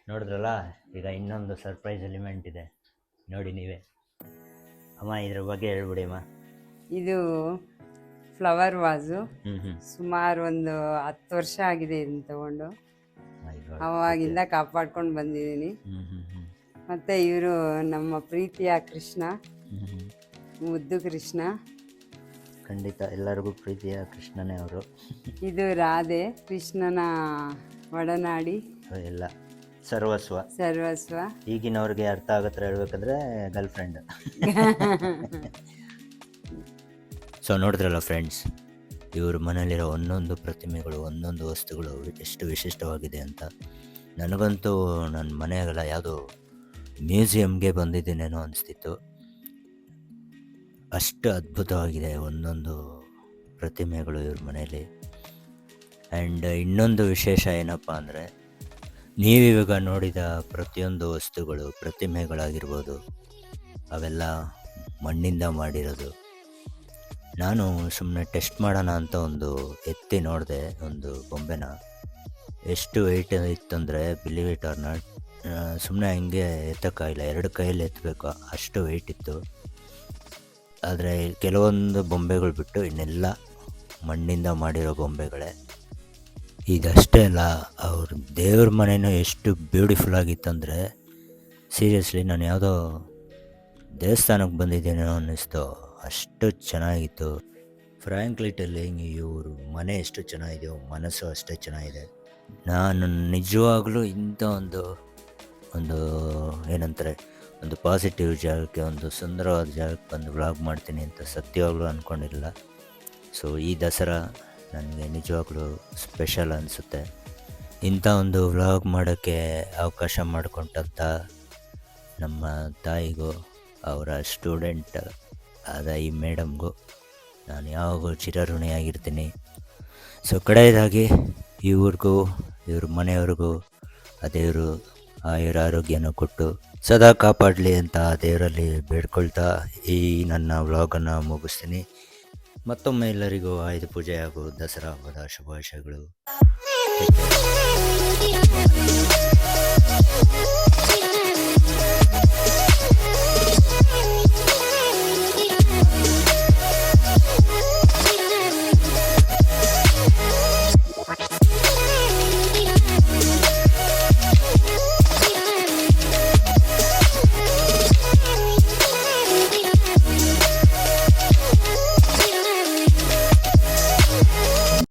ನೋಡಿದ್ರಲ್ಲ, ಈಗ ಇನ್ನೊಂದು ಸರ್ಪ್ರೈಸ್ ಎಲಿಮೆಂಟ್ ಇದೆ ನೋಡಿ ನೀವೇ. ಅಮ್ಮ ಇದ್ರ ಬಗ್ಗೆ ಹೇಳ್ಬಿಡಿ ಅಮ್ಮ. ಇದು ಫ್ಲವರ್ ವಾಸು. ಹ್ಞೂ ಸುಮಾರು ಒಂದು 10 ವರ್ಷ ಆಗಿದೆ ಇದನ್ನ ತಗೊಂಡು. My God. ಅವಾಗಿಂದ ಕಾಪಾಡ್ಕೊಂಡು ಬಂದಿದ್ದೀನಿ. ಮತ್ತು ಇವರು ನಮ್ಮ ಪ್ರೀತಿಯ ಕೃಷ್ಣ, ಮುದ್ದು ಕೃಷ್ಣ. ಖಂಡಿತ ಎಲ್ಲರಿಗೂ ಪ್ರೀತಿಯ ಕೃಷ್ಣನೇ ಅವರು. ಇದು ರಾಧೆ, ಕೃಷ್ಣನ ಒಡನಾಡಿ, ಎಲ್ಲ ಸರ್ವಸ್ವ. ಸರ್ವಸ್ವ. ಈಗಿನವ್ರಿಗೆ ಅರ್ಥ ಆಗತ್ರ ಹೇಳ್ಬೇಕಂದ್ರೆ ಗರ್ಲ್ ಫ್ರೆಂಡ್. ಸೊ ನೋಡಿದ್ರಲ್ಲ ಫ್ರೆಂಡ್ಸ್, ಇವ್ರ ಮನೇಲಿರೋ ಒಂದೊಂದು ಪ್ರತಿಮೆಗಳು, ಒಂದೊಂದು ವಸ್ತುಗಳು ಎಷ್ಟು ವಿಶಿಷ್ಟವಾಗಿದೆ ಅಂತ. ನನಗಂತೂ ನನ್ನ ಮನೆಯಾಗೆಲ್ಲ ಯಾವುದೋ ಮ್ಯೂಸಿಯಮ್ಗೆ ಬಂದಿದ್ದೀನೇನೋ ಅನಿಸ್ತಿತ್ತು. ಅಷ್ಟು ಅದ್ಭುತವಾಗಿದೆ ಒಂದೊಂದು ಪ್ರತಿಮೆಗಳು ಇವ್ರ ಮನೇಲಿ. ಆ್ಯಂಡ್ ಇನ್ನೊಂದು ವಿಶೇಷ ಏನಪ್ಪ ಅಂದರೆ, ನೀವಿವಾಗ ನೋಡಿದ ಪ್ರತಿಯೊಂದು ವಸ್ತುಗಳು, ಪ್ರತಿಮೆಗಳಾಗಿರ್ಬೋದು, ಅವೆಲ್ಲ ಮಣ್ಣಿಂದ ಮಾಡಿರೋದು. ನಾನು ಸುಮ್ಮನೆ ಟೆಸ್ಟ್ ಮಾಡೋಣ ಅಂತ ಒಂದು ಎತ್ತಿ ನೋಡಿದೆ, ಒಂದು ಬೊಂಬೆನ. ಎಷ್ಟು ವೆಯ್ಟ್ ಇತ್ತಂದರೆ ಬಿಲೀವ್ ಇಟ್ ಆರ್ ನಾಟ್, ಸುಮ್ಮನೆ ಹಂಗೆ ಎತ್ತಕ್ಕಾಗಿಲ್ಲ, 2 ಕೈಯಲ್ಲಿ ಎತ್ತಬೇಕು, ಅಷ್ಟು ವೆಯ್ಟ್ ಇತ್ತು. ಆದರೆ ಕೆಲವೊಂದು ಬೊಂಬೆಗಳು ಬಿಟ್ಟು ಇನ್ನೆಲ್ಲ ಮಣ್ಣಿಂದ ಮಾಡಿರೋ ಬೊಂಬೆಗಳೇ. ಇದಷ್ಟೇ ಅಲ್ಲ, ಅವ್ರ ದೇವ್ರ ಮನೆಯೂ ಎಷ್ಟು ಬ್ಯೂಟಿಫುಲ್ ಆಗಿತ್ತಂದರೆ, ಸೀರಿಯಸ್ಲಿ ನಾನು ಯಾವುದೋ ದೇವಸ್ಥಾನಕ್ಕೆ ಬಂದಿದ್ದೇನೋ ಅನ್ನಿಸ್ತು, ಅಷ್ಟು ಚೆನ್ನಾಗಿತ್ತು. ಫ್ರ್ಯಾಂಕ್ಲಿ ಟೆಲ್ಲಿಂಗ್, ಇವ್ರ ಮನೆ ಎಷ್ಟು ಚೆನ್ನಾಗಿದೆಯೋ ಮನಸ್ಸು ಅಷ್ಟೇ ಚೆನ್ನಾಗಿದೆ. ನಾನು ನಿಜವಾಗ್ಲೂ ಇಂಥ ಒಂದು ಏನಂತಾರೆ, ಒಂದು ಪಾಸಿಟಿವ್ ಜಾಗಕ್ಕೆ, ಒಂದು ಸುಂದರವಾದ ಜಾಗಕ್ಕೆ ಬಂದು ವ್ಲಾಗ್ ಮಾಡ್ತೀನಿ ಅಂತ ಸತ್ಯವಾಗ್ಲೂ ಅಂದ್ಕೊಂಡಿರಲಿಲ್ಲ. ಸೊ ಈ ದಸರಾ ನನಗೆ ನಿಜವಾಗ್ಲೂ ಸ್ಪೆಷಲ್ ಅನಿಸುತ್ತೆ. ಇಂಥ ಒಂದು ವ್ಲಾಗ್ ಮಾಡೋಕ್ಕೆ ಅವಕಾಶ ಮಾಡಿಕೊಂಡಂಥ ನಮ್ಮ ತಾಯಿಗೂ, ಅವರ ಸ್ಟೂಡೆಂಟ್ ಆದ ಈ ಮೇಡಮ್ಗೂ ನಾನು ಯಾವಾಗೂ ಚಿರಋಣಿಯಾಗಿರ್ತೀನಿ. ಸೊ ಕಡೆಯದಾಗಿ ಇವ್ರಿಗೂ, ಇವ್ರ ಮನೆಯವ್ರಿಗೂ ಆ ದೇವರು ಆಯುರ ಆರೋಗ್ಯನ ಕೊಟ್ಟು ಸದಾ ಕಾಪಾಡಲಿ ಅಂತ ದೇವರಲ್ಲಿ ಬೇಡ್ಕೊಳ್ತಾ ಈ ನನ್ನ ವ್ಲಾಗನ್ನು ಮುಗಿಸ್ತೀನಿ. ಮತ್ತೊಮ್ಮೆ ಎಲ್ಲರಿಗೂ ಆಯುಧ ಪೂಜೆ ಹಾಗೂ ದಸರಾ ಹಬ್ಬದ ಶುಭಾಶಯಗಳು.